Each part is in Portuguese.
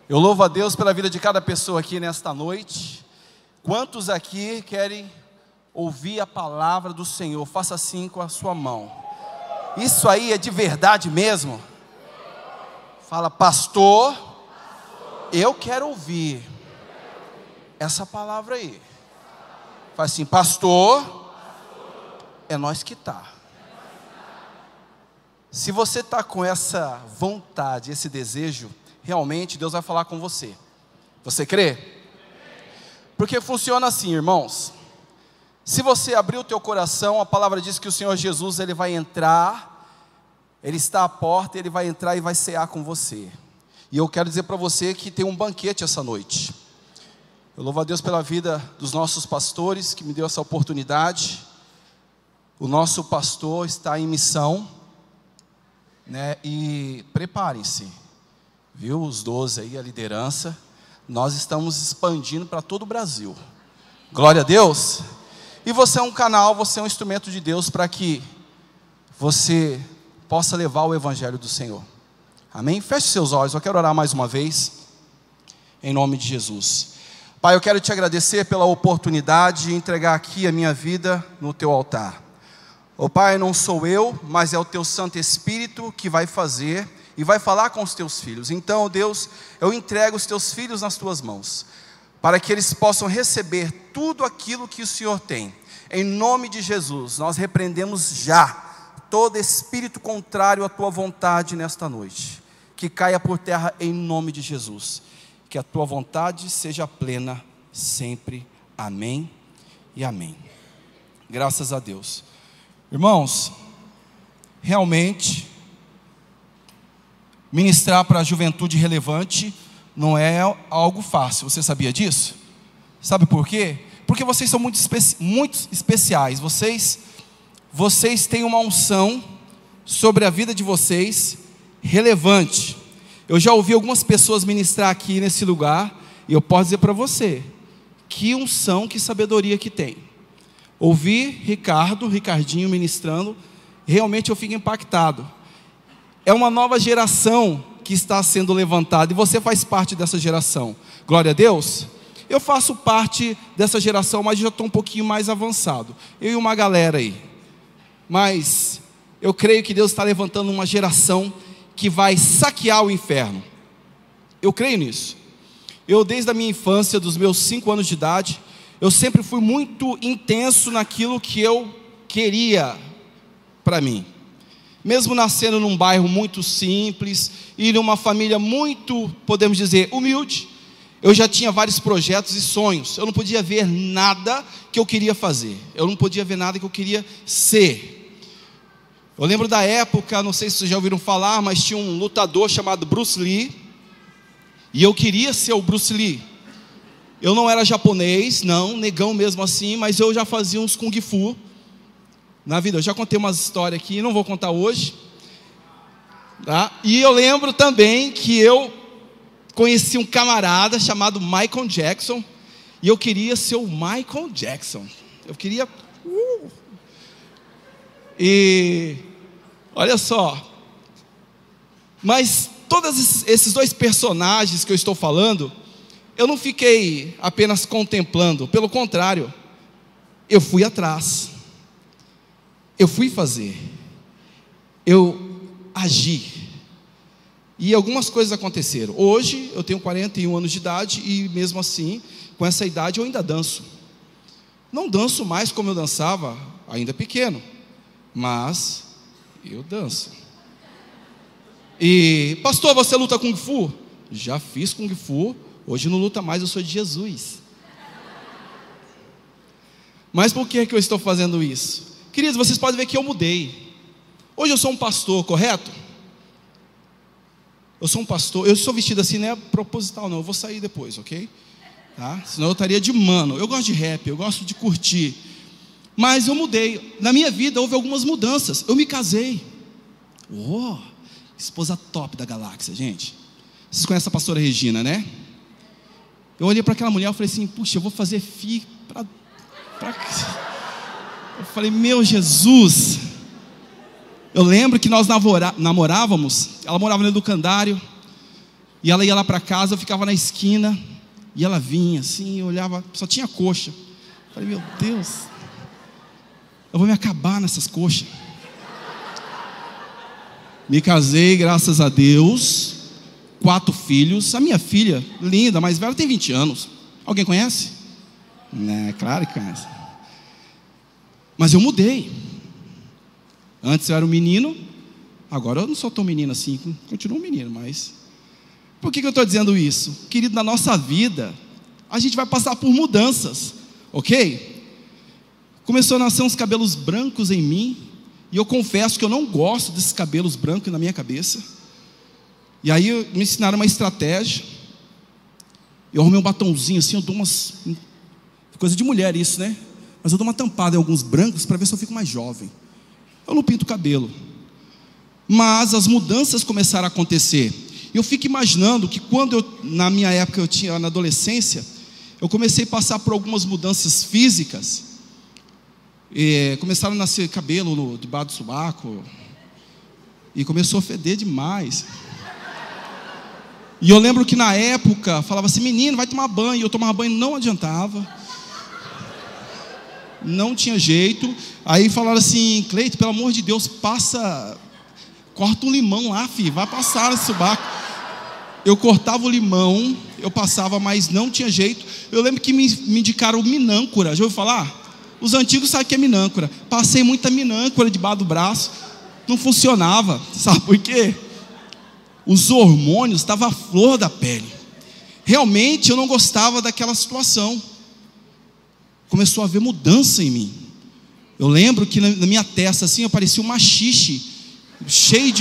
Eu louvo a Deus pela vida de cada pessoa aqui nesta noite. Quantos aqui querem ouvir a palavra do Senhor? Faça assim com a sua mão. Isso aí é de verdade mesmo? Fala, pastor, eu quero ouvir essa palavra aí. Fala assim, pastor, é nós que tá. Se você está com essa vontade, esse desejo, realmente Deus vai falar com você. Você crê? Porque funciona assim, irmãos. Se você abrir o teu coração, a palavra diz que o Senhor Jesus, Ele vai entrar, Ele está à porta, Ele vai entrar e vai cear com você. E eu quero dizer para você que tem um banquete essa noite. Eu louvo a Deus pela vida dos nossos pastores, que me deu essa oportunidade. O nosso pastor está em missão, né? E preparem-se, viu? Os 12 aí, a liderança. Nós estamos expandindo para todo o Brasil. Glória a Deus. E você é um canal, você é um instrumento de Deus para que você possa levar o Evangelho do Senhor. Amém? Feche seus olhos, eu quero orar mais uma vez, em nome de Jesus. Pai, eu quero te agradecer pela oportunidade de entregar aqui a minha vida no teu altar. Ó Pai, não sou eu, mas é o teu Santo Espírito que vai fazer e vai falar com os teus filhos. Então, Deus, eu entrego os teus filhos nas tuas mãos, para que eles possam receber tudo aquilo que o Senhor tem. Em nome de Jesus, nós repreendemos já todo espírito contrário à tua vontade nesta noite. Que caia por terra em nome de Jesus. Que a tua vontade seja plena sempre. Amém e amém. Graças a Deus. Irmãos, realmente, ministrar para a juventude relevante não é algo fácil. Você sabia disso? Sabe por quê? Porque vocês são muito especiais. Vocês têm uma unção sobre a vida de vocês relevante. Eu já ouvi algumas pessoas ministrar aqui nesse lugar, e eu posso dizer para você, que unção, que sabedoria que tem. Ouvi Ricardinho ministrando, realmente eu fico impactado. É uma nova geração que está sendo levantada, e você faz parte dessa geração. Glória a Deus. Eu faço parte dessa geração, mas já estou um pouquinho mais avançado. Eu e uma galera aí. Mas eu creio que Deus está levantando uma geração que vai saquear o inferno. Eu creio nisso. Eu desde a minha infância, dos meus 5 anos de idade, eu sempre fui muito intenso naquilo que eu queria para mim. Mesmo nascendo num bairro muito simples e numa família muito, podemos dizer, humilde, eu já tinha vários projetos e sonhos. Eu não podia ver nada que eu queria fazer. Eu não podia ver nada que eu queria ser. Eu lembro da época, não sei se vocês já ouviram falar, mas tinha um lutador chamado Bruce Lee. E eu queria ser o Bruce Lee. Eu não era japonês, não, negão mesmo assim, mas eu já fazia uns Kung Fu na vida. Eu já contei umas histórias aqui, não vou contar hoje, tá? E eu lembro também que eu conheci um camarada chamado Michael Jackson, e eu queria ser o Michael Jackson. Eu queria... E olha só, mas todos esses dois personagens que eu estou falando, eu não fiquei apenas contemplando, pelo contrário, eu fui atrás, eu fui fazer, eu agi, e algumas coisas aconteceram. Hoje eu tenho 41 anos de idade, e mesmo assim, com essa idade eu ainda danço. Não danço mais como eu dançava, ainda pequeno, mas eu danço. E pastor, você luta Kung Fu? Já fiz Kung Fu. Hoje não luta mais, eu sou de Jesus. Mas por que eu estou fazendo isso? Queridos, vocês podem ver que eu mudei. Hoje eu sou um pastor, correto? Eu sou um pastor. Eu sou vestido assim, não é proposital não. Eu vou sair depois, ok? Tá? Senão eu estaria de mano. Eu gosto de rap, eu gosto de curtir. Mas eu mudei. Na minha vida houve algumas mudanças. Eu me casei. Esposa top da galáxia, gente. Vocês conhecem a pastora Regina, né? Eu olhei para aquela mulher e falei assim, puxa, eu vou fazer filho para... Eu falei, meu Jesus. Eu lembro que nós namorávamos. Ela morava no Educandário. E ela ia lá para casa, eu ficava na esquina, e ela vinha assim, eu olhava, só tinha coxa. Falei, meu Deus, eu vou me acabar nessas coxas. Me casei, graças a Deus, 4 filhos. A minha filha, linda, mais velha, tem 20 anos. Alguém conhece? Claro que conhece. Mas eu mudei. Antes eu era um menino, agora eu não sou tão menino assim, continuo um menino, mas... Por que eu estou dizendo isso? Querido, na nossa vida, a gente vai passar por mudanças, ok? Começou a nascer uns cabelos brancos em mim, e eu confesso que eu não gosto desses cabelos brancos na minha cabeça. E aí me ensinaram uma estratégia. Eu arrumei um batonzinho assim, eu dou umas... Coisa de mulher isso, né? Mas eu dou uma tampada em alguns brancos para ver se eu fico mais jovem. Eu não pinto o cabelo. Mas as mudanças começaram a acontecer. Eu fico imaginando que quando na minha época, na adolescência, eu comecei a passar por algumas mudanças físicas. Começaram a nascer cabelo debaixo do sovaco. E começou a feder demais. E eu lembro que na época, falava assim, menino, vai tomar banho. E eu tomava banho, não adiantava. Não tinha jeito. Aí falaram assim, Cleito, pelo amor de Deus, corta um limão lá, filho, vai passar nesse sovaco. Eu cortava o limão, eu passava, mas não tinha jeito. Eu lembro que me indicaram minâncora. Já ouviu falar? Os antigos sabem o que é minâncora. Passei muita minâncora debaixo do braço, não funcionava. Sabe por quê? Os hormônios estavam à flor da pele. Realmente eu não gostava daquela situação. Começou a haver mudança em mim. Eu lembro que na minha testa assim, eu parecia um maxixe, cheio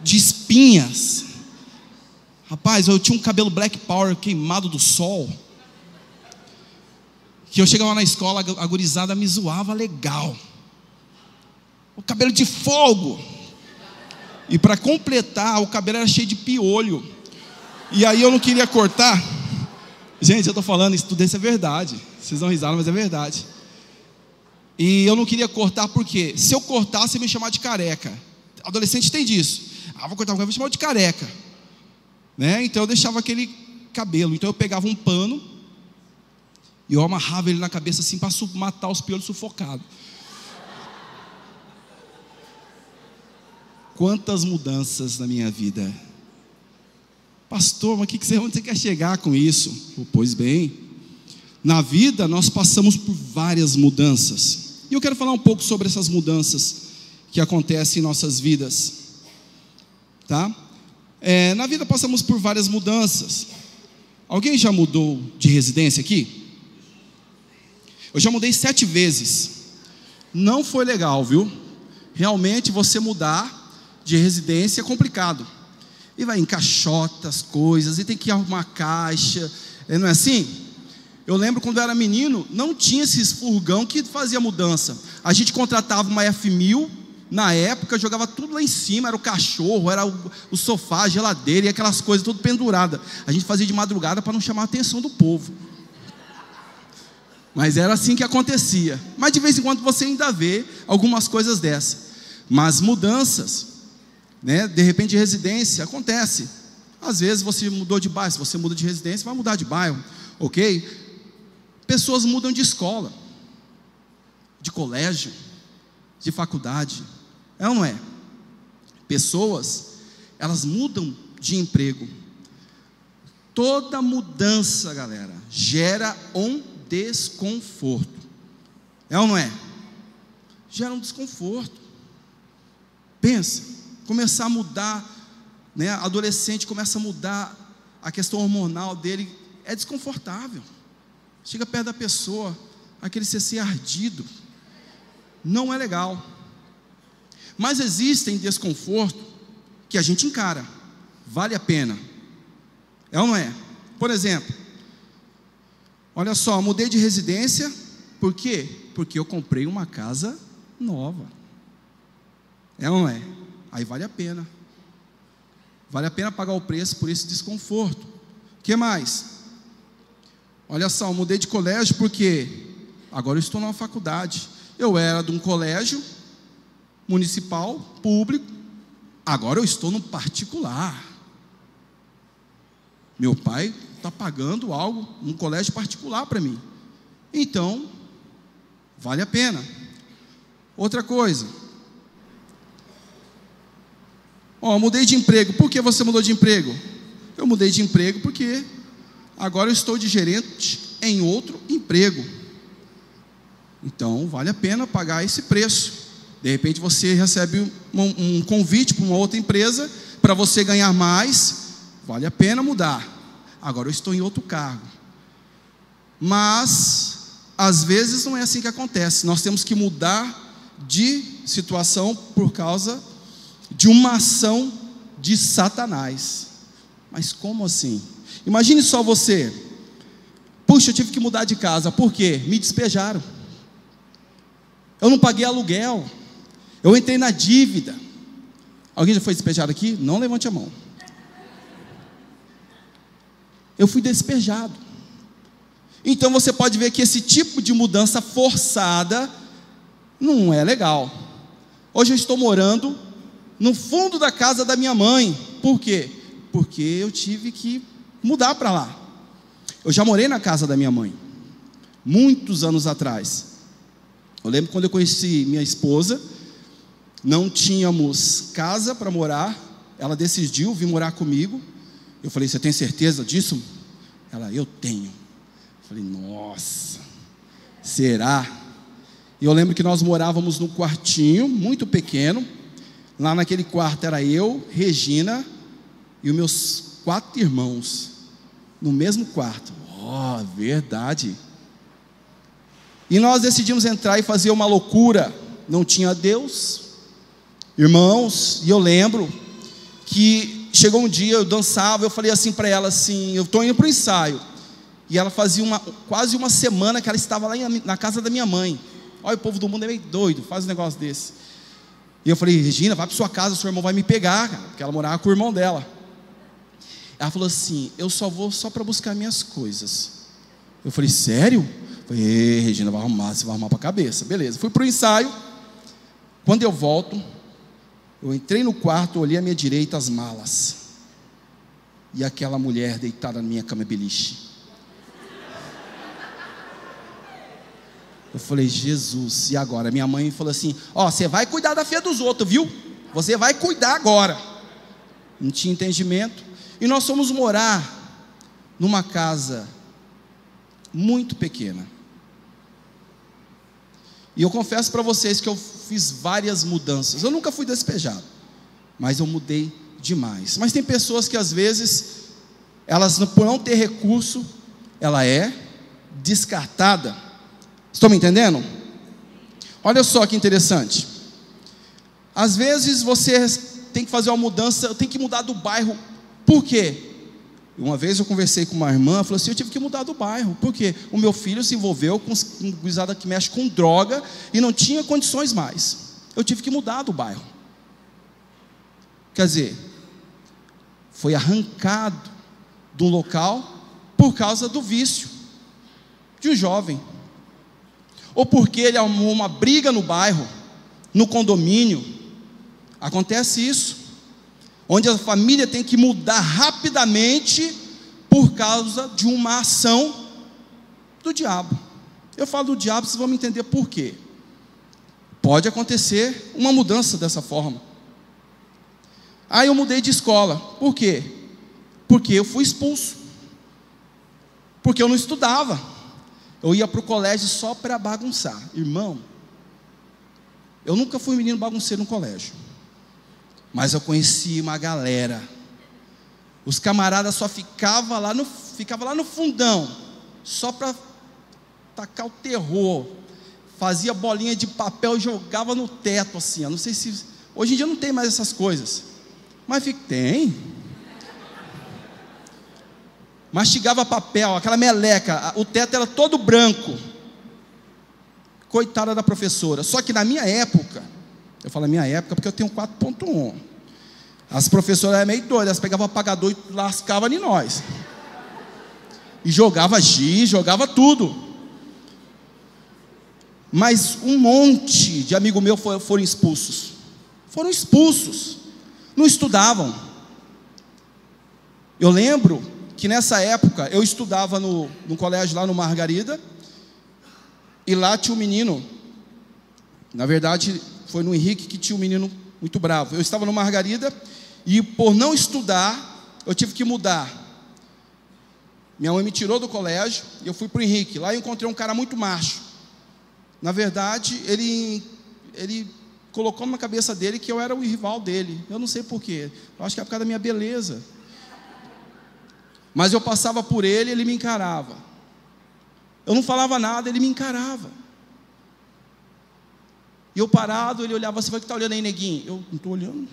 de espinhas. Rapaz, eu tinha um cabelo black power queimado do sol, que eu chegava na escola, a gurizada me zoava legal. O cabelo de fogo. E para completar, o cabelo era cheio de piolho. E aí eu não queria cortar. Gente, eu estou falando, isso tudo isso é verdade. Vocês dão risada, mas é verdade. E eu não queria cortar porque se eu cortasse, ia me chamar de careca. Adolescente tem disso. Vou cortar, vou chamar de careca, né? Então eu deixava aquele cabelo. Então eu pegava um pano e eu amarrava ele na cabeça assim para matar os piolhos sufocados. Quantas mudanças na minha vida. Pastor, mas onde você quer chegar com isso? Pois bem, na vida nós passamos por várias mudanças. E eu quero falar um pouco sobre essas mudanças que acontecem em nossas vidas, tá? Na vida passamos por várias mudanças. Alguém já mudou de residência aqui? Eu já mudei 7 vezes. Não foi legal, viu? Realmente você mudar de residência é complicado. E vai encaixota as coisas, e tem que arrumar caixa, não é assim? Eu lembro quando eu era menino, não tinha esses furgão que fazia mudança. A gente contratava uma F1000, na época, jogava tudo lá em cima, era o cachorro, era o sofá, a geladeira e aquelas coisas tudo pendurada. A gente fazia de madrugada para não chamar a atenção do povo. Mas era assim que acontecia. Mas de vez em quando você ainda vê algumas coisas dessas. Mas mudanças, né, de repente de residência, acontece. Às vezes você mudou de bairro, se você muda de residência, vai mudar de bairro, ok? Pessoas mudam de escola, de colégio, de faculdade, é ou não é? Pessoas, elas mudam de emprego. Toda mudança, galera, gera um desconforto, é ou não é? Gera um desconforto. Pensa, começar a mudar, né? Adolescente começa a mudar a questão hormonal dele, é desconfortável. Chega perto da pessoa, aquele ser ardido, não é legal. Mas existem desconfortos que a gente encara, vale a pena, é ou não é? Por exemplo, olha só, mudei de residência, por quê? Porque eu comprei uma casa nova, é ou não é? Aí vale a pena. Vale a pena pagar o preço por esse desconforto. O que mais? Olha só, eu mudei de colégio porque agora eu estou numa faculdade. Eu era de um colégio municipal, público, agora eu estou no particular. Meu pai está pagando algo, um colégio particular para mim. Então, vale a pena. Outra coisa. Mudei de emprego. Por que você mudou de emprego? Eu mudei de emprego porque agora eu estou de gerente em outro emprego. Então, vale a pena pagar esse preço. De repente você recebe um convite para uma outra empresa, para você ganhar mais, vale a pena mudar. Agora eu estou em outro cargo. Mas, às vezes não é assim que acontece. Nós temos que mudar de situação por causa de uma ação de Satanás. Mas como assim? Imagine só você. Puxa, eu tive que mudar de casa. Por quê? Me despejaram. Eu não paguei aluguel. Eu entrei na dívida. Alguém já foi despejado aqui? Não levante a mão. Eu fui despejado. Então você pode ver que esse tipo de mudança forçada não é legal. Hoje eu estou morando no fundo da casa da minha mãe. Por quê? Porque eu tive que mudar para lá. Eu já morei na casa da minha mãe, muitos anos atrás. Eu lembro quando eu conheci minha esposa, não tínhamos casa para morar. Ela decidiu vir morar comigo. Eu falei, você tem certeza disso? Ela, eu tenho. Eu falei, nossa, será? E eu lembro que nós morávamos num quartinho muito pequeno. Lá naquele quarto era eu, Regina e os meus 4 irmãos, no mesmo quarto. Verdade. E nós decidimos entrar e fazer uma loucura. Não tinha Deus, irmãos, e eu lembro que chegou um dia, eu dançava, eu falei assim para ela assim, eu estou indo para o ensaio. E ela fazia quase uma semana que ela estava lá na casa da minha mãe. Olha, o povo do mundo é meio doido, faz um negócio desse. E eu falei, Regina, vai para sua casa, seu irmão vai me pegar, cara, porque ela morava com o irmão dela. Ela falou assim, eu só vou para buscar minhas coisas. Eu falei, sério? Eu falei, Regina, vai arrumar, você vai arrumar para a cabeça. Beleza, fui para o ensaio. Quando eu volto, eu entrei no quarto, olhei à minha direita as malas. E aquela mulher deitada na minha cama beliche. Eu falei, Jesus, e agora? Minha mãe falou assim, você vai cuidar da filha dos outros, viu? Você vai cuidar agora. Não tinha entendimento. E nós fomos morar numa casa muito pequena. E eu confesso para vocês que eu fiz várias mudanças. Eu nunca fui despejado, mas eu mudei demais. Mas tem pessoas que às vezes, elas por não ter recurso, ela é descartada. Estão me entendendo? Olha só que interessante. Às vezes você tem que fazer uma mudança, tem que mudar do bairro. Por quê? Uma vez eu conversei com uma irmã, ela falou assim, eu tive que mudar do bairro. Por quê? O meu filho se envolveu com um gurizada que mexe com droga e não tinha condições mais. Eu tive que mudar do bairro. Quer dizer, foi arrancado do local por causa do vício de um jovem. Ou porque ele arrumou uma briga no bairro, no condomínio. Acontece isso, onde a família tem que mudar rapidamente por causa de uma ação do diabo. Eu falo do diabo, vocês vão me entender por quê. Pode acontecer uma mudança dessa forma. Aí eu mudei de escola. Por quê? Porque eu fui expulso. Porque eu não estudava. Eu ia para o colégio só para bagunçar. Irmão, eu nunca fui menino bagunceiro no colégio, mas eu conheci uma galera. Os camaradas só ficavam lá no fundão, só para tacar o terror. Fazia bolinha de papel e jogava no teto assim. Eu não sei se hoje em dia não tem mais essas coisas, mas tem. Mastigava papel, aquela meleca, o teto era todo branco. Coitada da professora. Só que na minha época, eu falo minha época porque eu tenho 4.1. As professoras eram meio doidas, elas pegavam o apagador e lascavam em nós. E jogava giz, jogava tudo. Mas um monte de amigo meu foram expulsos. Foram expulsos. Não estudavam. Eu lembro que nessa época eu estudava no colégio lá no Margarida, e lá tinha um menino, na verdade foi no Henrique que tinha um menino muito bravo. Eu estava no Margarida, e por não estudar, eu tive que mudar. Minha mãe me tirou do colégio, e eu fui para o Henrique. Lá eu encontrei um cara muito macho. Na verdade, ele colocou na cabeça dele que eu era o rival dele. Eu não sei porquê, eu acho que é por causa da minha beleza. Mas eu passava por ele, ele me encarava. Eu não falava nada, ele me encarava. E eu parado, ele olhava assim: "Você vai que está olhando aí, neguinho?" Eu não estou olhando.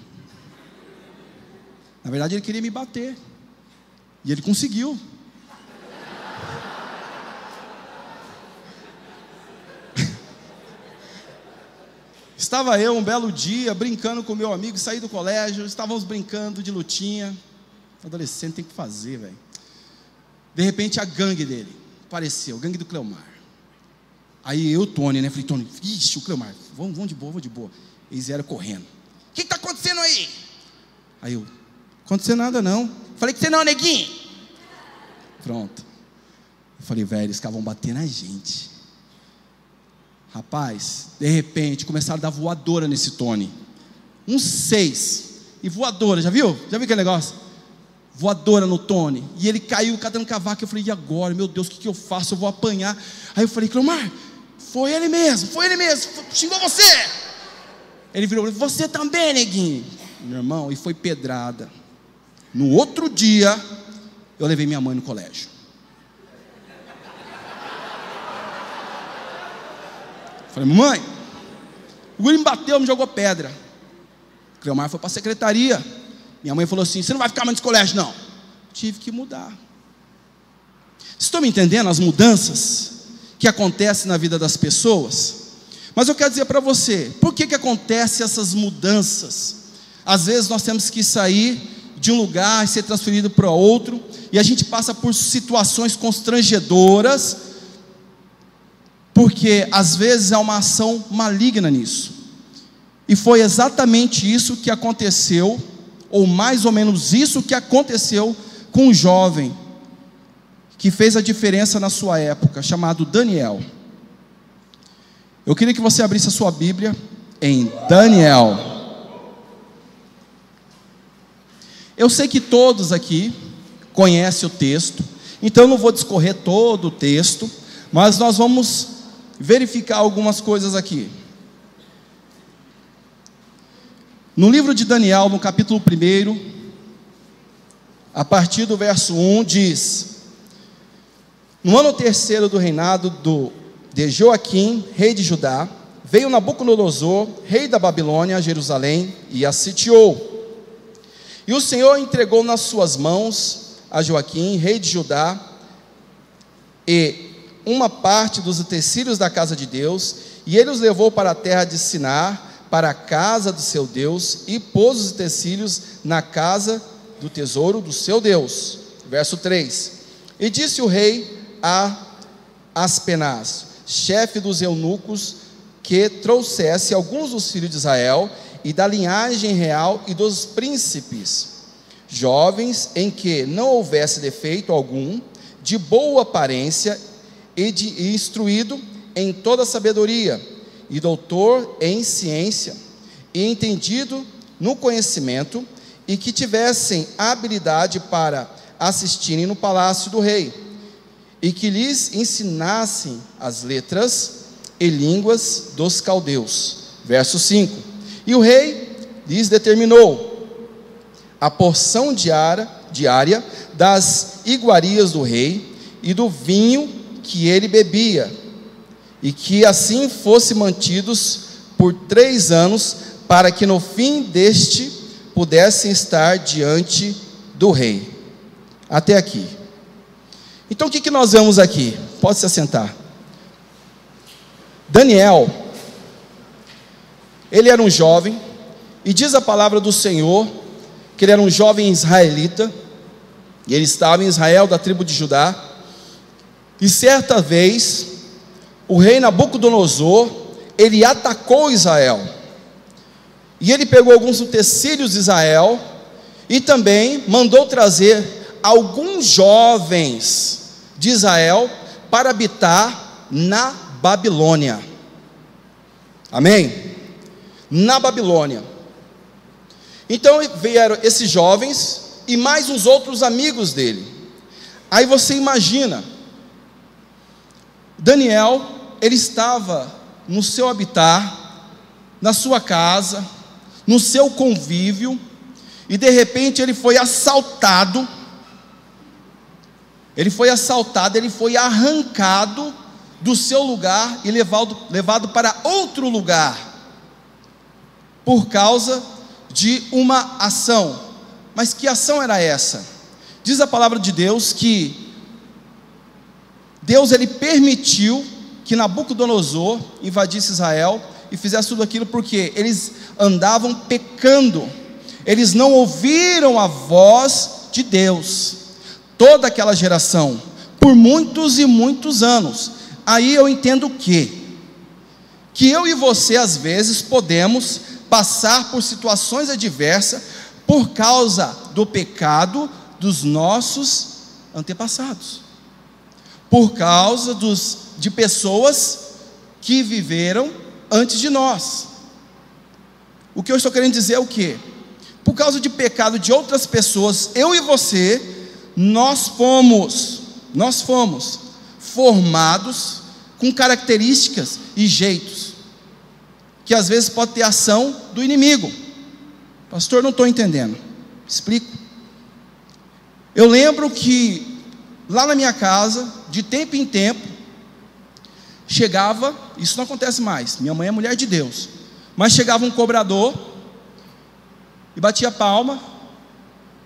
Na verdade, ele queria me bater. E ele conseguiu. Estava eu um belo dia brincando com meu amigo, saí do colégio, estávamos brincando de lutinha. Adolescente tem que fazer, velho. De repente a gangue dele apareceu, gangue do Cleomar. Aí eu, Tony, né? Falei: "Tony, ixi, o Cleomar, vamos de boa, vamos de boa." Eles vieram correndo. "O que está acontecendo aí?" Aí eu: "Não aconteceu nada não." Falei: "Que você não, neguinho." Pronto. Eu falei: "Velho, eles vão bater na gente." Rapaz, de repente começaram a dar voadora nesse Tony. Uns 6. E voadora, já viu? Já viu aquele negócio? Voadora no Tony. E ele caiu catando cavaco. Eu falei: "E agora? Meu Deus, o que eu faço? Eu vou apanhar." Aí eu falei: "Cleomar, foi ele mesmo, xingou você." Ele virou: "Você também, neguinho." Meu irmão, e foi pedrada. No outro dia, eu levei minha mãe no colégio. Falei: "Mãe, o guri me bateu, me jogou pedra." Cleomar foi para a secretaria. Minha mãe falou assim: "Você não vai ficar mais no colégio, não." Tive que mudar. Vocês estão me entendendo as mudanças que acontecem na vida das pessoas? Mas eu quero dizer para você, por que acontecem essas mudanças? Às vezes nós temos que sair de um lugar e ser transferido para outro, e a gente passa por situações constrangedoras, porque às vezes há uma ação maligna nisso. E foi exatamente isso que aconteceu, ou mais ou menos isso que aconteceu com um jovem que fez a diferença na sua época, chamado Daniel. Eu queria que você abrisse a sua Bíblia em Daniel. Eu sei que todos aqui conhecem o texto, então eu não vou discorrer todo o texto, mas nós vamos verificar algumas coisas aqui. No livro de Daniel, no capítulo 1, a partir do verso 1, diz: "No ano terceiro do reinado de Joaquim, rei de Judá, veio Nabucodonosor, rei da Babilônia, a Jerusalém, e a sitiou. E o Senhor entregou nas suas mãos a Joaquim, rei de Judá, e uma parte dos utensílios da casa de Deus, e ele os levou para a terra de Sinar, para a casa do seu Deus, e pôs os utensílios na casa do tesouro do seu Deus." Verso 3: "E disse o rei a Aspenaz, chefe dos eunucos, que trouxesse alguns dos filhos de Israel, e da linhagem real e dos príncipes, jovens em que não houvesse defeito algum, de boa aparência, e instruído em toda sabedoria, e doutor em ciência, e entendido no conhecimento, e que tivessem habilidade para assistirem no palácio do rei, e que lhes ensinassem as letras e línguas dos caldeus." Verso 5: "E o rei lhes determinou a porção diária das iguarias do rei e do vinho que ele bebia, e que assim fossem mantidos por 3 anos, para que no fim deste pudessem estar diante do rei." Até aqui. Então o que nós vemos aqui? Pode se assentar. Daniel, ele era um jovem, e diz a palavra do Senhor que ele era um jovem israelita, e ele estava em Israel, da tribo de Judá. E certa vez, o rei Nabucodonosor, ele atacou Israel, e ele pegou alguns utensílios de Israel, e também mandou trazer alguns jovens de Israel para habitar na Babilônia. Amém? Na Babilônia. Então vieram esses jovens e mais uns outros amigos dele. Aí você imagina, Daniel, ele estava no seu habitat, na sua casa, no seu convívio, e de repente ele foi assaltado, ele foi arrancado do seu lugar e levado para outro lugar, por causa de uma ação. Mas que ação era essa? Diz a palavra de Deus que Deus ele permitiu que Nabucodonosor invadisse Israel e fizesse tudo aquilo porque eles andavam pecando, eles não ouviram a voz de Deus, toda aquela geração, por muitos e muitos anos. Aí eu entendo que eu e você às vezes podemos passar por situações adversas por causa do pecado dos nossos antepassados, por causa de pessoas que viveram antes de nós. O que eu estou querendo dizer é o quê? Por causa de pecado de outras pessoas, eu e você, nós fomos formados com características e jeitos, que às vezes pode ter ação do inimigo. Pastor, não estou entendendo. Explico. Eu lembro que lá na minha casa, de tempo em tempo, chegava, isso não acontece mais, minha mãe é mulher de Deus, mas chegava um cobrador e batia palma,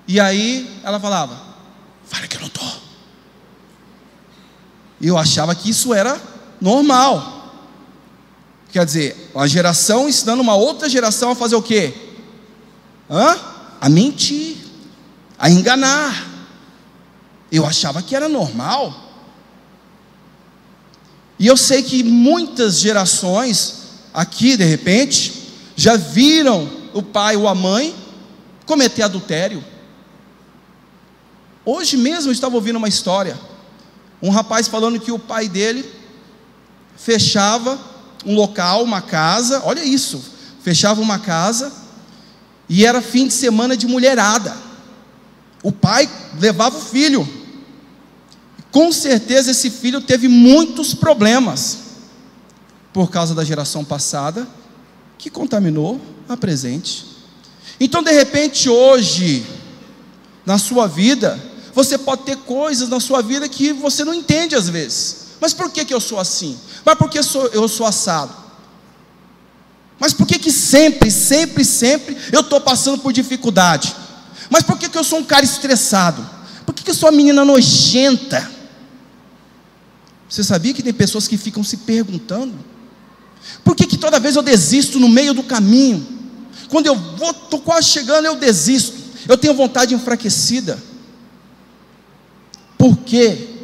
e aí ela falava: fala que eu não estou. E eu achava que isso era normal. Quer dizer, uma geração ensinando uma outra geração a fazer o quê? A mentir, a enganar. Eu achava que era normal. E eu sei que muitas gerações aqui, de repente, já viram o pai ou a mãe cometer adultério. Hoje mesmo eu estava ouvindo uma história, um rapaz falando que o pai dele fechava um local, uma casa, olha isso, fechava uma casa, e era fim de semana de mulherada. O pai levava o filho, com certeza esse filho teve muitos problemas, por causa da geração passada, que contaminou a presente. Então de repente hoje, na sua vida, você pode ter coisas na sua vida que você não entende às vezes. Mas por que eu sou assim? Mas por que eu sou assado? Mas por que sempre eu estou passando por dificuldade? Mas por que eu sou um cara estressado? Por que eu sou uma menina nojenta? Você sabia que tem pessoas que ficam se perguntando: por que toda vez eu desisto no meio do caminho? Quando eu estou quase chegando, eu desisto. Eu tenho vontade enfraquecida. Por quê?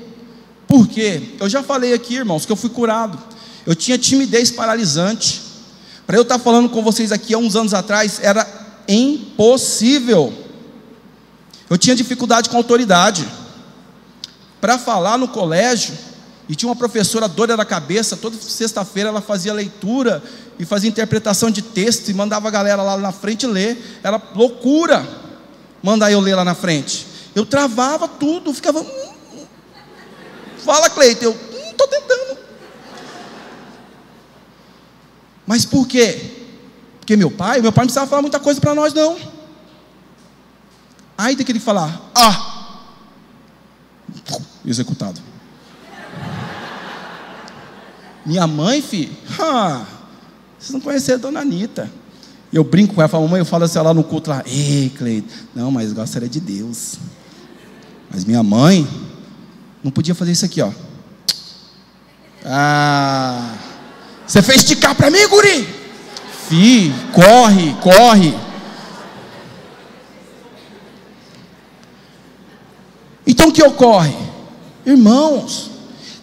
Porque eu já falei aqui, irmãos, que eu fui curado. Eu tinha timidez paralisante. Para eu estar falando com vocês aqui há uns anos atrás, era impossível. Eu tinha dificuldade com autoridade. Para falar no colégio, e tinha uma professora doida da cabeça, toda sexta-feira ela fazia leitura e fazia interpretação de texto e mandava a galera lá na frente ler. Era loucura mandar eu ler lá na frente. Eu travava tudo, ficava... Fala, Cleiton, eu estou tentando. Mas por quê? Porque meu pai não precisava falar muita coisa para nós, não. Aí tem que ele falar: executado. Minha mãe, filho, vocês não conheceram a dona Anitta. Eu brinco com ela, falo: mamãe, eu falo assim lá no culto lá: ei, Cleiton, não, mas gostaria de Deus. Mas minha mãe não podia fazer isso aqui, ó. Você fez esticar para mim, guri? Corre. Então o que ocorre? Irmãos,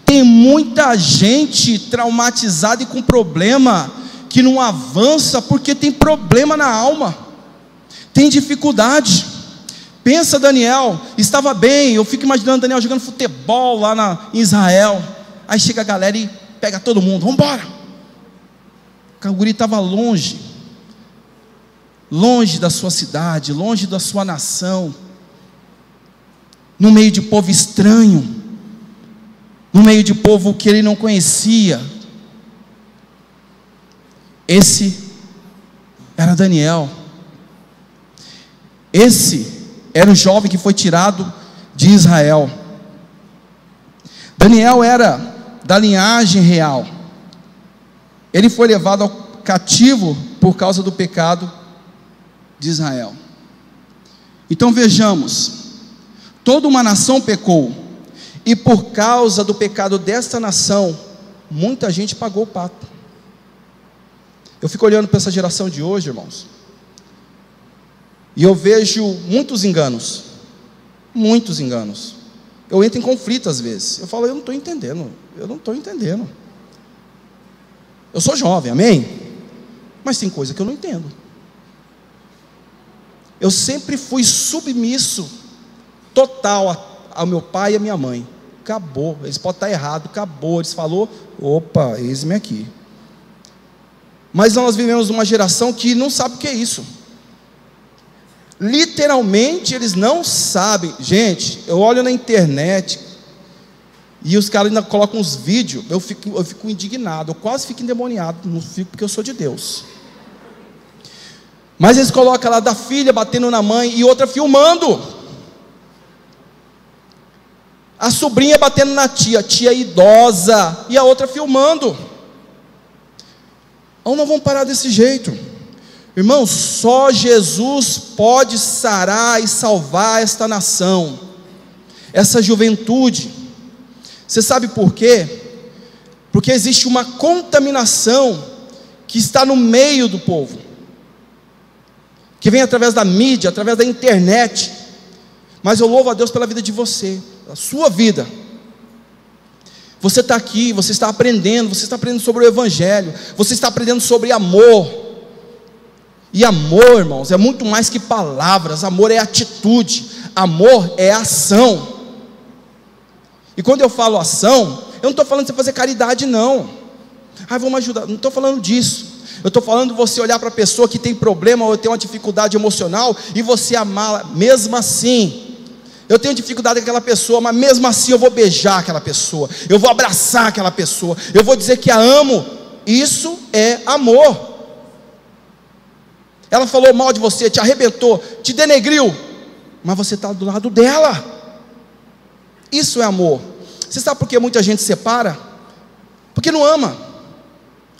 tem muita gente traumatizada e com problema, que não avança porque tem problema na alma, tem dificuldade. Pensa, Daniel, estava bem, eu fico imaginando Daniel jogando futebol lá em Israel, aí chega a galera e pega todo mundo, vamos embora. O guri estava longe da sua cidade, longe da sua nação, no meio de povo estranho, no meio de povo que ele não conhecia. Esse era Daniel. Esse era o jovem que foi tirado de Israel. Daniel era da linhagem real. Ele foi levado ao cativo por causa do pecado de Israel. Então vejamos, toda uma nação pecou, e por causa do pecado desta nação, muita gente pagou o pato. Eu fico olhando para essa geração de hoje, irmãos, e eu vejo muitos enganos. Eu entro em conflito às vezes. Eu falo, eu não estou entendendo. Eu sou jovem, amém? Mas tem coisa que eu não entendo. Eu sempre fui submisso total ao meu pai e à minha mãe. Acabou, eles podem estar errados, acabou. Eles falaram, opa, eis-me aqui. Mas nós vivemos uma geração que não sabe o que é isso. Literalmente eles não sabem. Gente, eu olho na internet e os caras ainda colocam uns vídeos. Eu fico indignado, eu quase fico endemoniado. Não fico porque eu sou de Deus. Mas eles colocam lá da filha batendo na mãe e outra filmando. A sobrinha batendo na tia idosa, e a outra filmando. Então não vamos parar desse jeito. Irmãos, só Jesus pode sarar e salvar esta nação, essa juventude. Você sabe por quê? Porque existe uma contaminação que está no meio do povo, que vem através da mídia, através da internet. Mas eu louvo a Deus pela vida de você, a sua vida. Você está aqui, você está aprendendo sobre o Evangelho, você está aprendendo sobre amor. E amor, irmãos, é muito mais que palavras. Amor é atitude, amor é ação. E quando eu falo ação, eu não estou falando de você fazer caridade, não. Vamos ajudar, não estou falando disso. Eu estou falando de você olhar para a pessoa que tem problema ou tem uma dificuldade emocional e você amá-la mesmo assim. Eu tenho dificuldade com aquela pessoa, mas mesmo assim eu vou beijar aquela pessoa, eu vou abraçar aquela pessoa, eu vou dizer que a amo. Isso é amor. Ela falou mal de você, te arrebentou, te denegriu, mas você está do lado dela. Isso é amor. Você sabe por que muita gente separa? Porque não ama,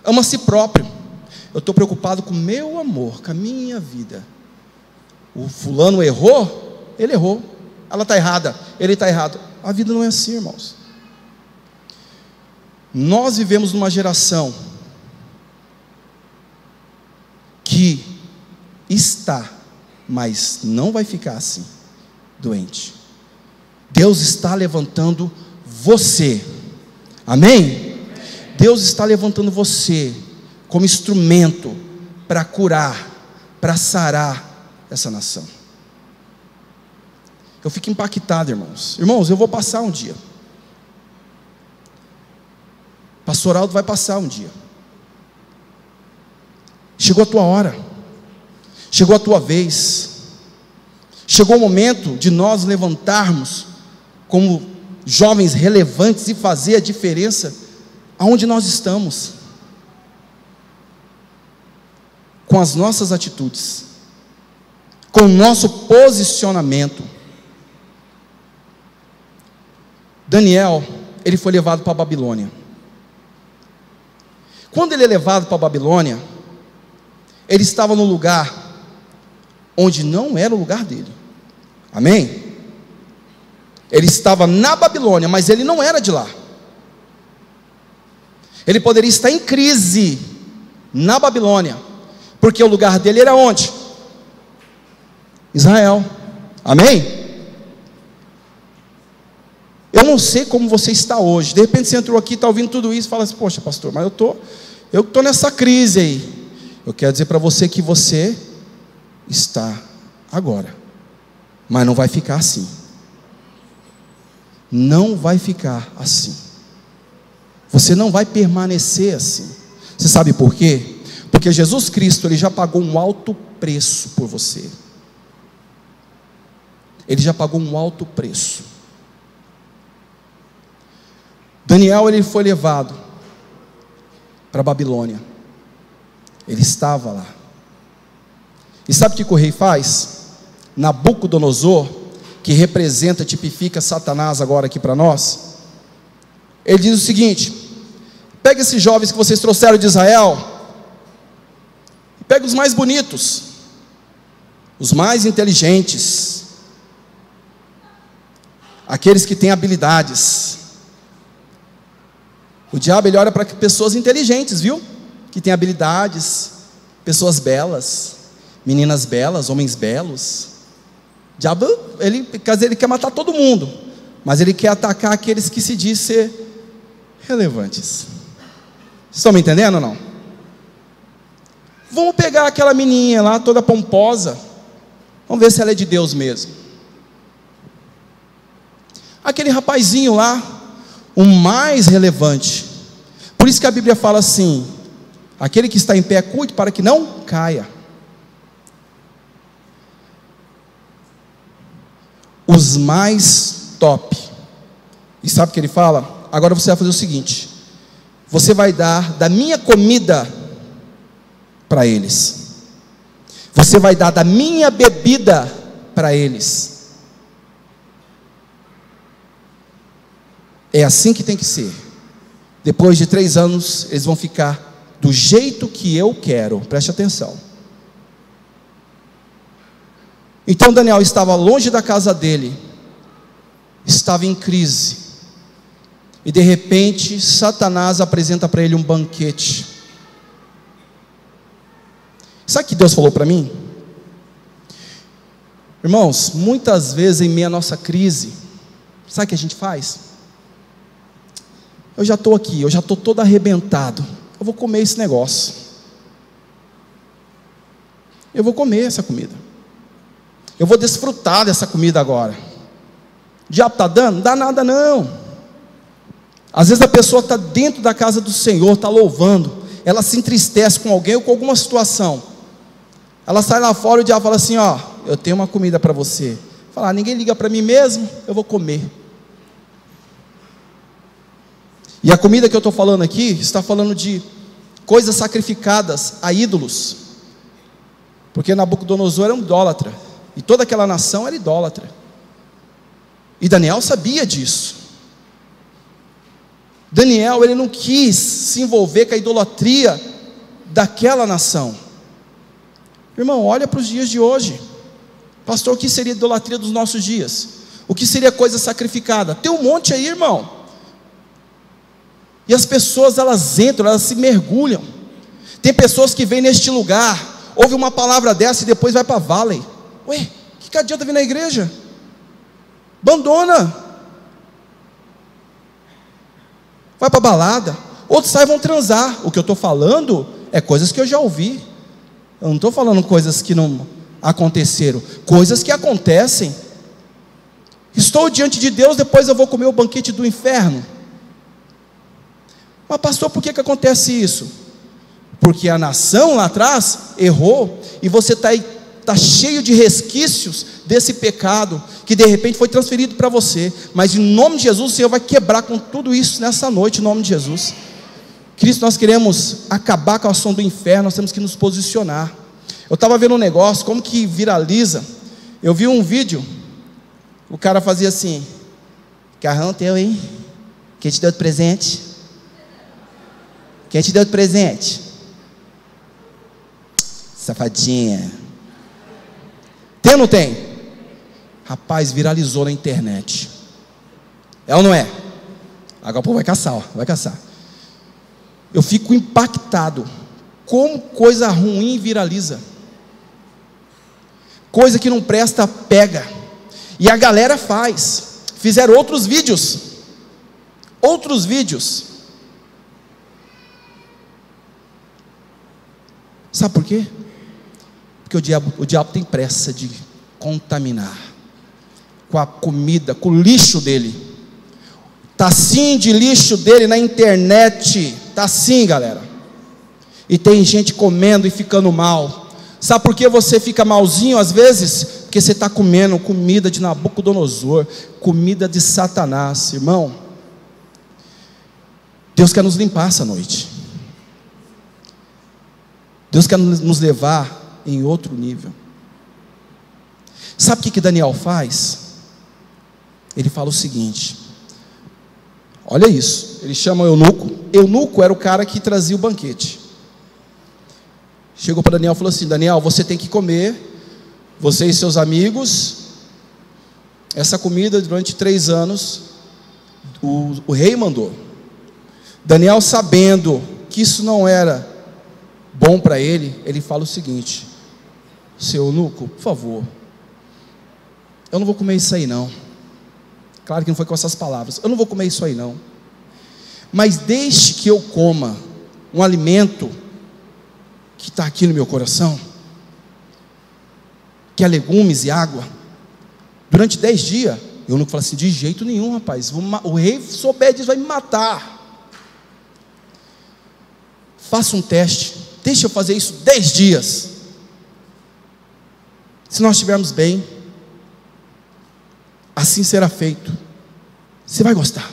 ama a si próprio. Eu estou preocupado com o meu amor, com a minha vida. O fulano errou, ele errou. Ela está errada, ele está errado. A vida não é assim, irmãos. Nós vivemos numa geração que está, mas não vai ficar assim, doente. Deus está levantando você, amém? Deus está levantando você como instrumento para curar, para sarar essa nação. Eu fico impactado, irmãos. Irmãos, eu vou passar um dia. Pastor Aldo vai passar um dia. Chegou a tua hora. Chegou a tua vez. Chegou o momento de nós levantarmos como jovens relevantes e fazer a diferença aonde nós estamos, com as nossas atitudes, com o nosso posicionamento. Daniel, ele foi levado para a Babilônia. Quando ele é levado para a Babilônia, ele estava no lugar onde não era o lugar dele, amém? Ele estava na Babilônia, mas ele não era de lá. Ele poderia estar em crise na Babilônia, porque o lugar dele era onde? Israel, amém? Eu não sei como você está hoje. De repente você entrou aqui, está ouvindo tudo isso e fala assim, poxa pastor, mas eu estou nessa crise aí. Eu quero dizer para você que você está agora Mas não vai ficar assim. Não vai ficar assim. Você não vai permanecer assim. Você sabe por quê? Porque Jesus Cristo, Ele já pagou um alto preço por você. Ele já pagou um alto preço. Daniel, ele foi levado para a Babilônia. Ele estava lá. E sabe o que o rei faz? Nabucodonosor, que representa, tipifica Satanás agora aqui para nós, ele diz o seguinte: pega esses jovens que vocês trouxeram de Israel, e pega os mais bonitos, os mais inteligentes, aqueles que têm habilidades. O diabo, ele olha para pessoas inteligentes, viu? Que têm habilidades, pessoas belas, meninas belas, homens belos. O diabo, ele quer matar todo mundo, mas ele quer atacar aqueles que se diz ser relevantes. Vocês estão me entendendo ou não? Vamos pegar aquela menininha lá, toda pomposa, vamos ver se ela é de Deus mesmo. Aquele rapazinho lá, o mais relevante. Por isso que a Bíblia fala assim: aquele que está em pé, cuide para que não caia. Os mais top. E sabe o que ele fala? Agora você vai fazer o seguinte: você vai dar da minha comida para eles, você vai dar da minha bebida para eles. É assim que tem que ser. Depois de 3 anos, eles vão ficar do jeito que eu quero. Preste atenção. Então Daniel estava longe da casa dele, estava em crise, e de repente Satanás apresenta para ele um banquete. Sabe o que Deus falou para mim? Irmãos, muitas vezes em meio à nossa crise, sabe o que a gente faz? Eu já estou aqui, eu já estou todo arrebentado, eu vou comer esse negócio, eu vou comer essa comida, eu vou desfrutar dessa comida agora. O diabo está dando? Não dá nada não. Às vezes a pessoa está dentro da casa do Senhor, está louvando, ela se entristece com alguém ou com alguma situação, ela sai lá fora e o diabo fala assim: ó, eu tenho uma comida para você. Fala: ninguém liga para mim mesmo, eu vou comer. E a comida que eu estou falando aqui, está falando de coisas sacrificadas a ídolos, porque Nabucodonosor era um idólatra, e toda aquela nação era idólatra, e Daniel sabia disso. Daniel, ele não quis se envolver com a idolatria daquela nação. Irmão, olha para os dias de hoje. Pastor, o que seria idolatria dos nossos dias? O que seria coisa sacrificada? Tem um monte aí, irmão. E as pessoas, elas entram, elas se mergulham. Tem pessoas que vêm neste lugar, ouve uma palavra dessa e depois vai para a Valley. Ué, que adianta vir na igreja? Abandona. Vai para a balada. Outros saem e vão transar. O que eu estou falando é coisas que eu já ouvi. Eu não estou falando coisas que não aconteceram, coisas que acontecem. Estou diante de Deus, depois eu vou comer o banquete do inferno. Mas pastor, por que acontece isso? Porque a nação lá atrás errou, e você está cheio de resquícios desse pecado, que de repente foi transferido para você, mas em nome de Jesus, o Senhor vai quebrar com tudo isso nessa noite, em nome de Jesus. Cristo, nós queremos acabar com a ação do inferno, nós temos que nos posicionar. Eu estava vendo um negócio, como que viraliza. Eu vi um vídeo, o cara fazia assim: carrão teu, hein? Quem te deu de presente? Quem te deu de presente? Safadinha. Tem ou não tem? Rapaz, viralizou na internet. É ou não é? Agora o povo vai caçar, ó, vai caçar. Eu fico impactado como coisa ruim viraliza. Coisa que não presta, pega. E a galera faz. Fizeram outros vídeos. Outros vídeos. Sabe por quê? Porque o diabo tem pressa de contaminar. com a comida, com o lixo dele. Tá assim de lixo dele na internet. Tá assim, galera. E tem gente comendo e ficando mal. Sabe por que você fica malzinho às vezes? Porque você está comendo comida de Nabucodonosor, comida de Satanás, irmão. Deus quer nos limpar essa noite. Deus quer nos levar em outro nível. Sabe o que Daniel faz? Ele fala o seguinte: olha isso, ele chama o eunuco. Eunuco era o cara que trazia o banquete. Chegou para Daniel e falou assim: Daniel, você tem que comer, você e seus amigos, essa comida durante 3 anos. O rei mandou. Daniel, sabendo que isso não era bom para ele, ele fala o seguinte: seu eunuco, por favor, eu não vou comer isso aí não. Claro que não foi com essas palavras. Eu não vou comer isso aí não, mas deixe que eu coma um alimento que está aqui no meu coração, que é legumes e água, durante 10 dias. Eu não falo assim: de jeito nenhum, rapaz, o rei souber disso vai me matar. Faça um teste, deixa eu fazer isso 10 dias. Se nós estivermos bem, assim será feito. Você vai gostar.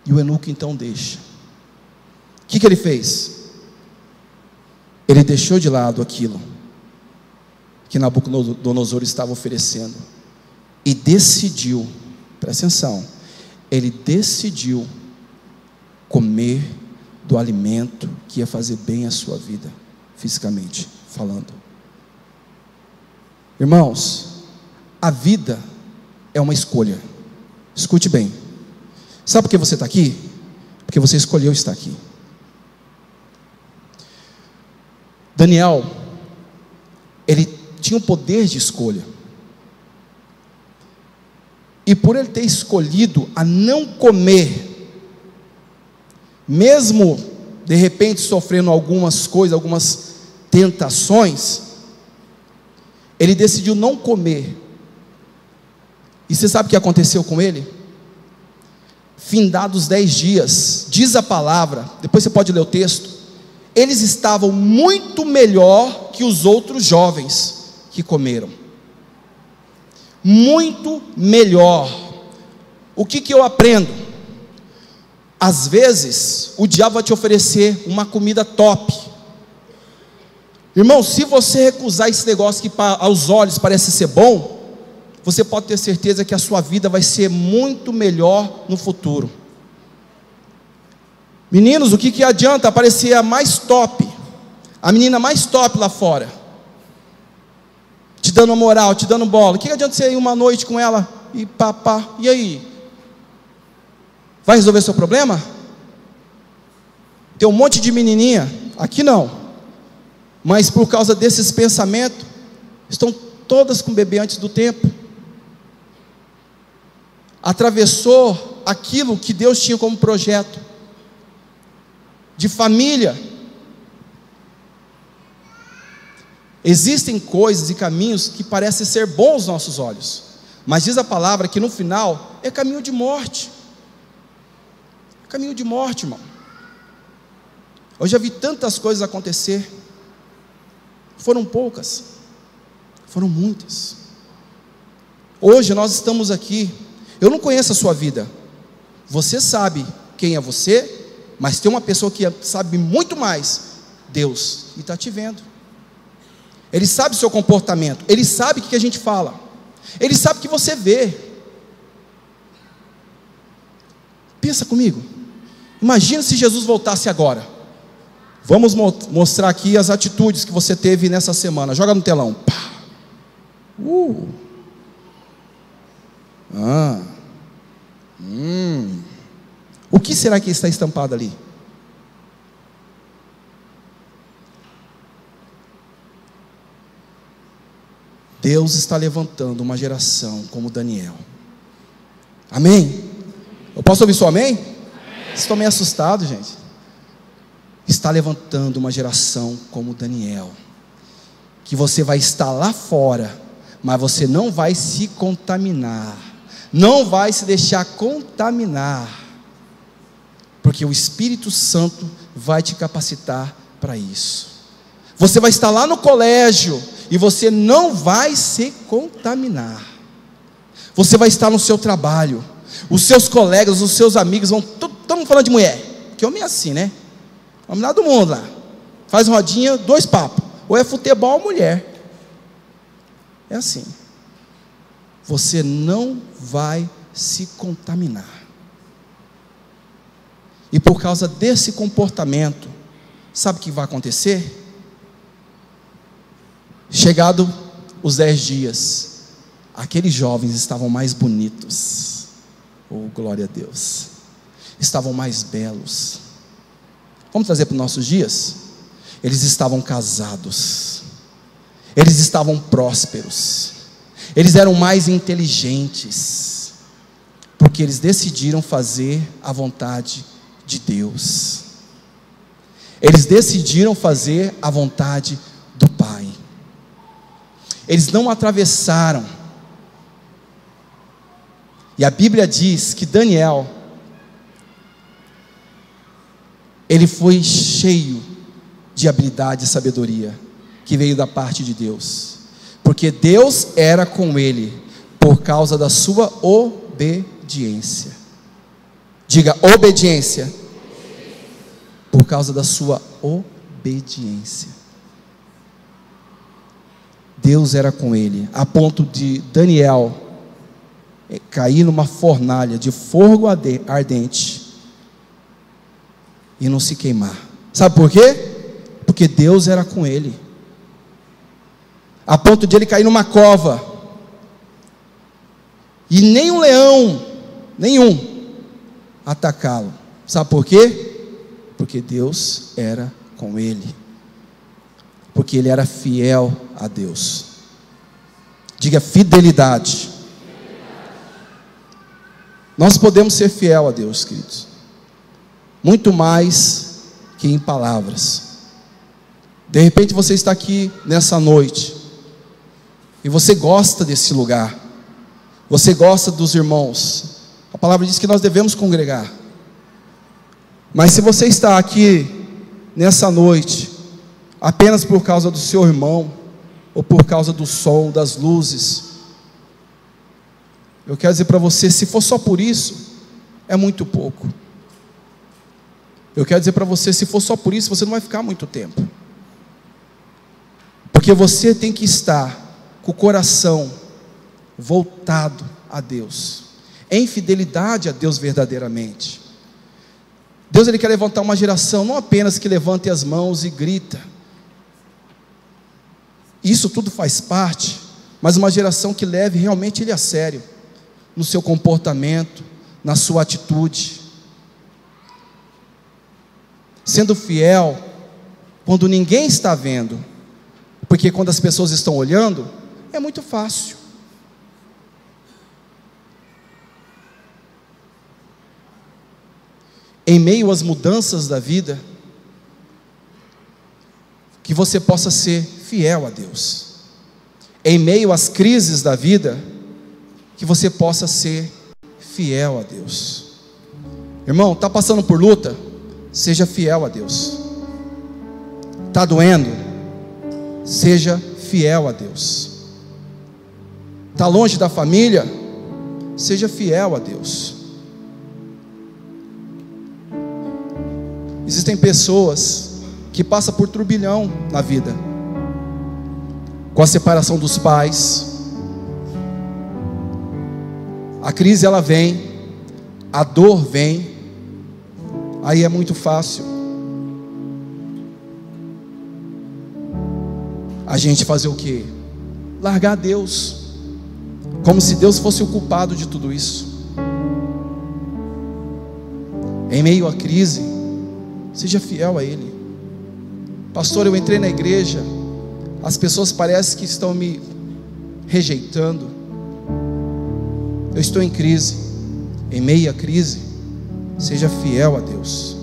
E o eunuco então deixa. O que ele fez? Ele deixou de lado aquilo que Nabucodonosor estava oferecendo e decidiu, presta atenção, ele decidiu comer do alimento que ia fazer bem à sua vida, fisicamente falando. Irmãos, a vida é uma escolha. Escute bem. Sabe por que você está aqui? Porque você escolheu estar aqui. Daniel, ele tinha um poder de escolha. E por ele ter escolhido a não comer, mesmo de repente sofrendo algumas coisas, algumas tentações, ele decidiu não comer. E você sabe o que aconteceu com ele? Findados 10 dias, diz a palavra, depois você pode ler o texto, eles estavam muito melhor que os outros jovens que comeram. Muito melhor. O que eu aprendo? Às vezes o diabo vai te oferecer uma comida top. Irmão, se você recusar esse negócio que aos olhos parece ser bom, você pode ter certeza que a sua vida vai ser muito melhor no futuro. Meninos, o que adianta aparecer a mais top, a menina mais top lá fora, te dando moral, te dando bola? O que adianta você ir uma noite com ela e papá, e aí? Vai resolver seu problema? Tem um monte de menininha, aqui não, mas por causa desses pensamentos, estão todas com bebê antes do tempo. Atravessou aquilo que Deus tinha como projeto de família. Existem coisas e caminhos que parecem ser bons aos nossos olhos, mas diz a palavra que no final é caminho de morte. É caminho de morte, irmão. Eu já vi tantas coisas acontecer. Foram poucas, foram muitas. Hoje nós estamos aqui. Eu não conheço a sua vida. Você sabe quem é você, mas tem uma pessoa que sabe muito mais, Deus, e está te vendo. Ele sabe o seu comportamento, Ele sabe o que a gente fala, Ele sabe o que você vê. Pensa comigo, imagina se Jesus voltasse agora. Vamos mostrar aqui as atitudes que você teve nessa semana. Joga no telão. Pá. O que será que está estampado ali? Deus está levantando uma geração como Daniel. Amém? Eu posso ouvir só amém? Vocês estão meio assustados, gente. Está levantando uma geração como Daniel, que você vai estar lá fora, mas você não vai se contaminar, não vai se deixar contaminar, porque o Espírito Santo vai te capacitar para isso. Você vai estar lá no colégio e você não vai se contaminar. Você vai estar no seu trabalho, os seus colegas, os seus amigos vão, estamos falando de mulher, que homem é assim, né? Vamos lá do mundo lá, faz rodinha, 2 papos, ou é futebol ou mulher, é assim. Você não vai se contaminar, e por causa desse comportamento, sabe o que vai acontecer? Chegado os 10 dias, aqueles jovens estavam mais bonitos, oh glória a Deus, estavam mais belos. Vamos trazer para os nossos dias? Eles estavam casados, eles estavam prósperos, eles eram mais inteligentes, porque eles decidiram fazer a vontade de Deus, eles decidiram fazer a vontade do Pai. Eles não atravessaram. E a Bíblia diz que Daniel, ele foi cheio de habilidade e sabedoria, que veio da parte de Deus, porque Deus era com ele, por causa da sua obediência. Diga obediência. Por causa da sua obediência, Deus era com ele, a ponto de Daniel cair numa fornalha de fogo ardente e não se queimar. Sabe por quê? Porque Deus era com ele, a ponto de ele cair numa cova e nenhum leão, nenhum, atacá-lo. Sabe por quê? Porque Deus era com ele, porque ele era fiel a Deus. Diga fidelidade. Nós podemos ser fiel a Deus, queridos, muito mais que em palavras. De repente você está aqui nessa noite e você gosta desse lugar, você gosta dos irmãos. A palavra diz que nós devemos congregar. Mas se você está aqui nessa noite apenas por causa do seu irmão, ou por causa do som, das luzes, eu quero dizer para você, se for só por isso, é muito pouco. Eu quero dizer para você, se for só por isso, você não vai ficar muito tempo, porque você tem que estar com o coração voltado a Deus, em fidelidade a Deus verdadeiramente. Deus, Ele quer levantar uma geração, não apenas que levante as mãos e grita, isso tudo faz parte, mas uma geração que leve realmente Ele a sério, no seu comportamento, na sua atitude, sendo fiel, quando ninguém está vendo, porque quando as pessoas estão olhando, é muito fácil. Em meio às mudanças da vida, que você possa ser fiel a Deus. Em meio às crises da vida, que você possa ser fiel a Deus. Irmão, está passando por luta? Seja fiel a Deus. Está doendo? Seja fiel a Deus. Está longe da família? Seja fiel a Deus. Existem pessoas que passam por turbilhão na vida, com a separação dos pais. A crise ela vem, a dor vem, aí é muito fácil a gente fazer o quê? Largar Deus, como se Deus fosse o culpado de tudo isso. Em meio à crise, seja fiel a Ele. Pastor, eu entrei na igreja, as pessoas parecem que estão me rejeitando, eu estou em crise. Em meio à crise, seja fiel a Deus.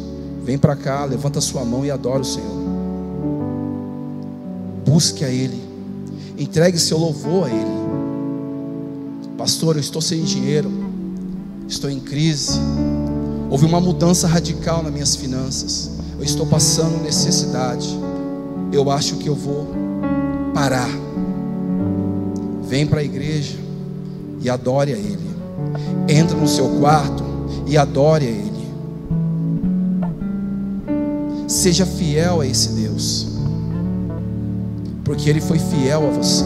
Vem para cá, levanta a sua mão e adora o Senhor. Busque a Ele, entregue seu louvor a Ele. Pastor, eu estou sem dinheiro, estou em crise, houve uma mudança radical nas minhas finanças, eu estou passando necessidade, eu acho que eu vou parar. Vem para a igreja e adore a Ele. Entra no seu quarto e adore a Ele. Seja fiel a esse Deus, porque Ele foi fiel a você,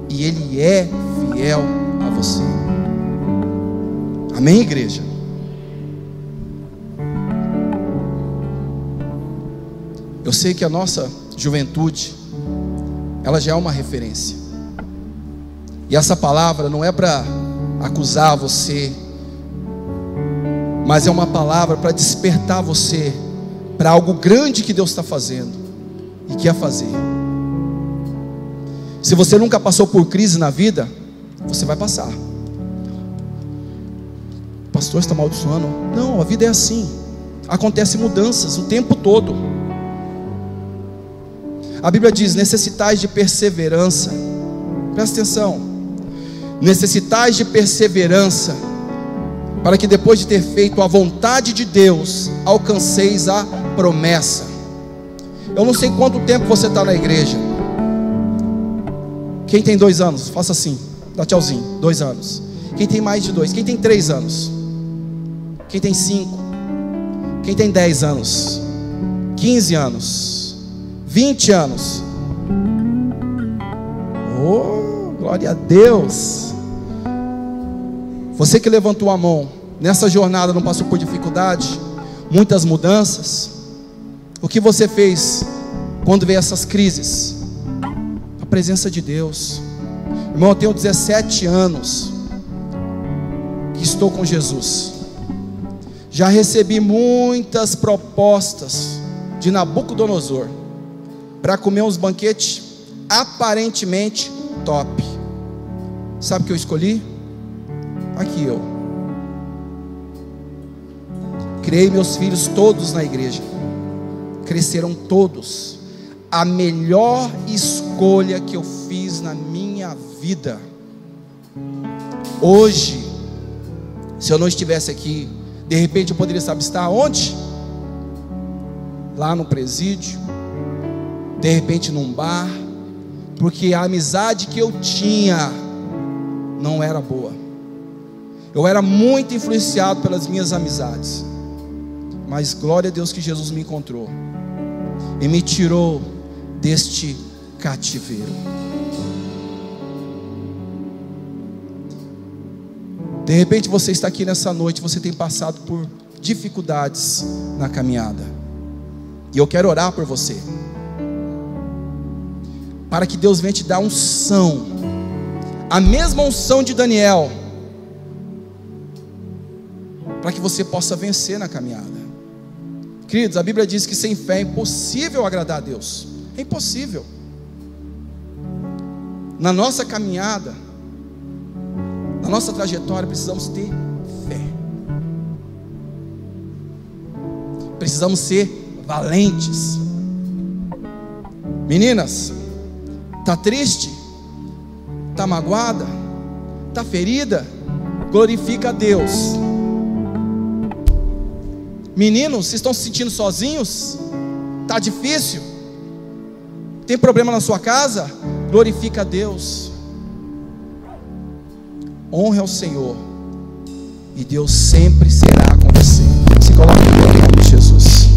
e Ele é fiel a você. Amém, igreja? Eu sei que a nossa juventude, ela já é uma referência, e essa palavra não é para acusar você, mas é uma palavra para despertar você para algo grande que Deus está fazendo e quer fazer. Se você nunca passou por crise na vida, você vai passar. Pastor, está amaldiçoando? Não, a vida é assim. Acontecem mudanças o tempo todo. A Bíblia diz: necessitais de perseverança. Presta atenção. Necessitais de perseverança, para que depois de ter feito a vontade de Deus, alcanceis a promessa. Eu não sei quanto tempo você está na igreja. Quem tem 2 anos, faça assim, dá tchauzinho. 2 anos. Quem tem mais de 2? Quem tem 3 anos? Quem tem 5? Quem tem 10 anos? 15 anos? 20 anos? Oh, glória a Deus! Você que levantou a mão, nessa jornada não passou por dificuldade, muitas mudanças? O que você fez quando veio essas crises? A presença de Deus. Irmão, eu tenho 17 anos que estou com Jesus. Já recebi muitas propostas de Nabucodonosor para comer uns banquetes aparentemente top. Sabe o que eu escolhi? Aqui eu criei meus filhos todos na igreja, cresceram todos. A melhor escolha que eu fiz na minha vida. Hoje, se eu não estivesse aqui, de repente eu poderia, sabe, estar onde? Lá no presídio, de repente num bar, porque a amizade que eu tinha não era boa. Eu era muito influenciado pelas minhas amizades, mas glória a Deus que Jesus me encontrou e me tirou deste cativeiro. De repente você está aqui nessa noite, você tem passado por dificuldades na caminhada, e eu quero orar por você, para que Deus venha te dar unção, a mesma unção de Daniel, para que você possa vencer na caminhada. Queridos, a Bíblia diz que sem fé é impossível agradar a Deus. É impossível. Na nossa caminhada, na nossa trajetória, precisamos ter fé. Precisamos ser valentes. Meninas, está triste? Está magoada? Está ferida? Glorifica a Deus. Meninos, vocês estão se sentindo sozinhos? Está difícil? Tem problema na sua casa? Glorifica a Deus. Honre ao Senhor, e Deus sempre será com você. Se coloque em nome de Jesus.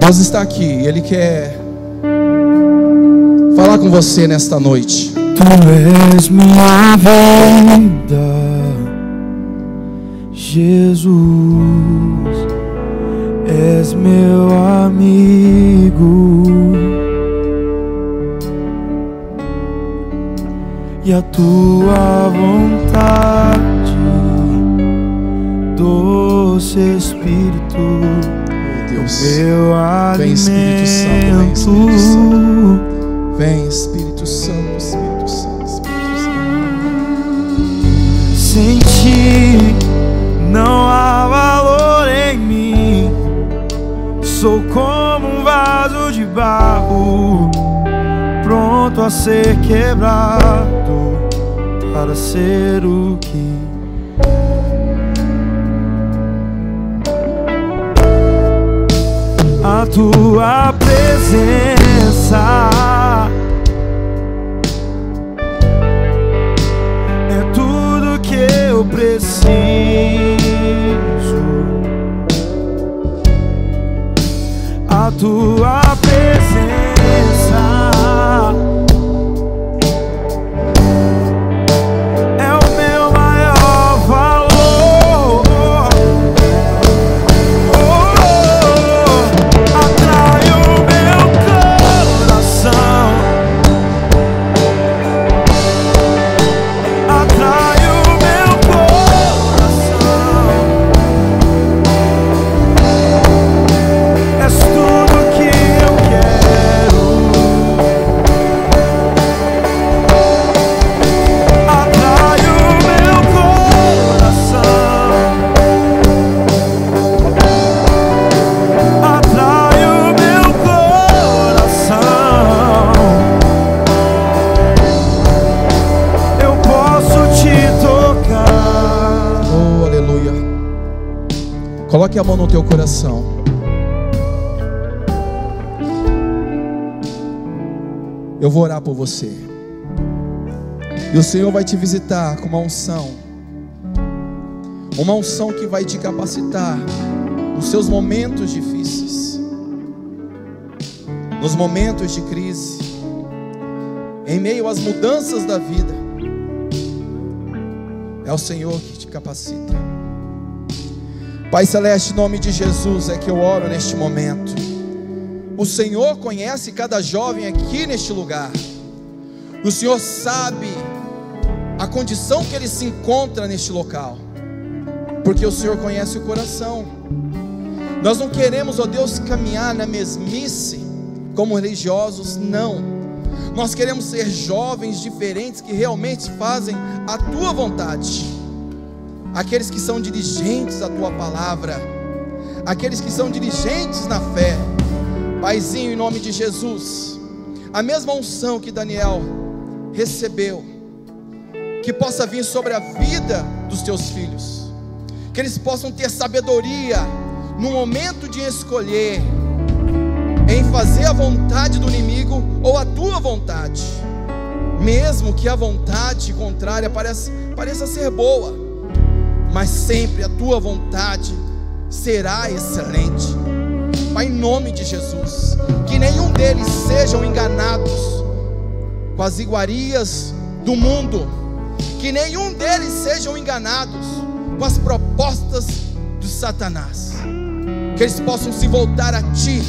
Deus está aqui, Ele quer falar com você nesta noite. Tu és minha vida, Jesus, és meu amigo, e a tua vontade, doce Espírito, Deus, meu vem Espírito Santo, vem Espírito Santo, vem Espírito Santo, Espírito Santo, Espírito Santo. Sem ti não há valor em mim, sou como um vaso vaso de barro, pronto a ser quebrado para ser o que a tua presença é tudo que eu preciso. A tua presença é o meu maior valor. Atrai o meu coração, atrai o meu coração. És tudo que eu quero. Atrai o meu coração, atrai o meu coração. Eu posso te tocar. Oh, aleluia. Coloque a mão no teu coração. Eu vou orar por você. E o Senhor vai te visitar com uma unção. Uma unção que vai te capacitar nos seus momentos difíceis, nos momentos de crise, em meio às mudanças da vida. É o Senhor que te capacita. Pai Celeste, em nome de Jesus é que eu oro neste momento. O Senhor conhece cada jovem aqui neste lugar. O Senhor sabe a condição que ele se encontra neste local, porque o Senhor conhece o coração. Nós não queremos, ó Deus, caminhar na mesmice como religiosos, não. Nós queremos ser jovens diferentes que realmente fazem a tua vontade. Aqueles que são diligentes à tua palavra, aqueles que são diligentes na fé. Paizinho, em nome de Jesus, a mesma unção que Daniel recebeu, que possa vir sobre a vida dos teus filhos, que eles possam ter sabedoria no momento de escolher em fazer a vontade do inimigo ou a tua vontade, mesmo que a vontade contrária pareça ser boa, mas sempre a tua vontade será excelente. Pai, em nome de Jesus, que nenhum deles sejam enganados com as iguarias do mundo, que nenhum deles sejam enganados com as propostas de Satanás, que eles possam se voltar a Ti,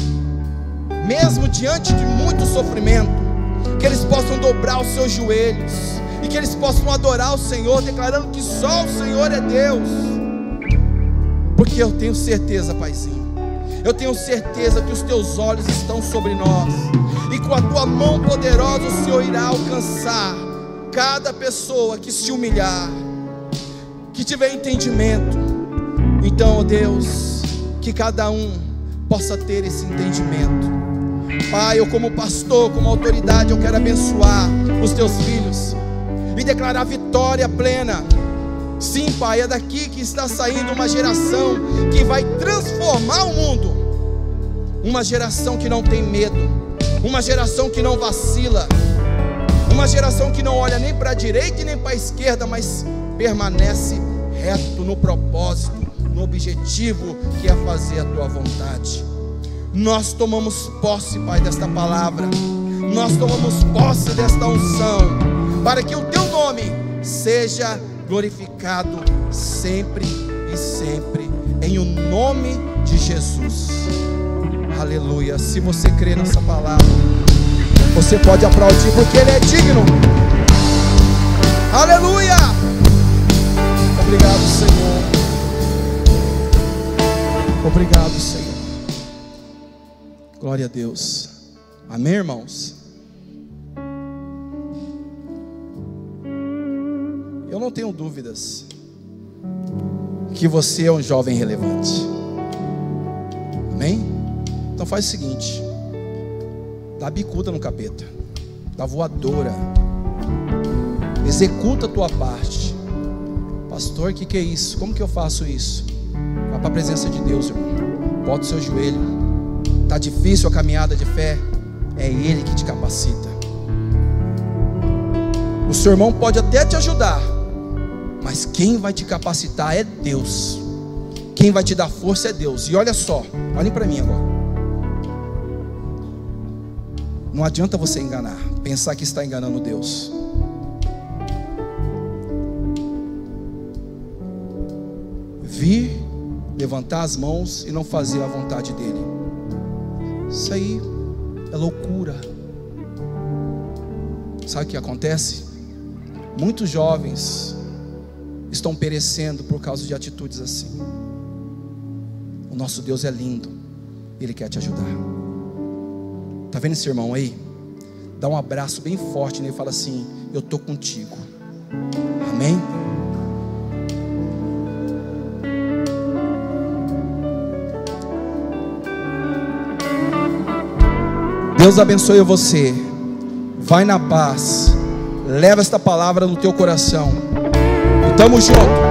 mesmo diante de muito sofrimento, que eles possam dobrar os seus joelhos, e que eles possam adorar o Senhor, declarando que só o Senhor é Deus, porque eu tenho certeza, Paizinho, eu tenho certeza que os teus olhos estão sobre nós, e com a tua mão poderosa o Senhor irá alcançar cada pessoa que se humilhar, que tiver entendimento. Então, ó Deus, que cada um possa ter esse entendimento. Pai, eu como pastor, como autoridade, eu quero abençoar os teus filhos e declarar vitória plena. Sim, Pai, é daqui que está saindo uma geração que vai transformar o mundo. Uma geração que não tem medo, uma geração que não vacila, uma geração que não olha nem para a direita e nem para a esquerda, mas permanece reto no propósito, no objetivo que é fazer a tua vontade. Nós tomamos posse, Pai, desta palavra, nós tomamos posse desta unção, para que o teu nome seja glorificado sempre e sempre, em o nome de Jesus. Aleluia. Se você crê nessa palavra, você pode aplaudir, porque Ele é digno. Aleluia. Obrigado, Senhor. Obrigado, Senhor. Glória a Deus. Amém, irmãos? Eu não tenho dúvidas que você é um jovem relevante. Amém? Então faz o seguinte: Dá bicuda no capeta, dá voadora, executa a tua parte. Pastor, o que é isso? Como que eu faço isso? Vá para a presença de Deus, irmão. Bota o seu joelho. Está difícil a caminhada de fé? É Ele que te capacita. O seu irmão pode até te ajudar, mas quem vai te capacitar é Deus. Quem vai te dar força é Deus. E olha só, olhem para mim agora. Não adianta você enganar, pensar que está enganando Deus. Vir, levantar as mãos e não fazer a vontade dele, isso aí é loucura. Sabe o que acontece? Muitos jovens estão perecendo por causa de atitudes assim. O nosso Deus é lindo, Ele quer te ajudar. Está vendo esse irmão aí? Dá um abraço bem forte nele e fala assim: eu estou contigo. Amém? Deus abençoe você. Vai na paz. Leva esta palavra no teu coração. E tamo junto.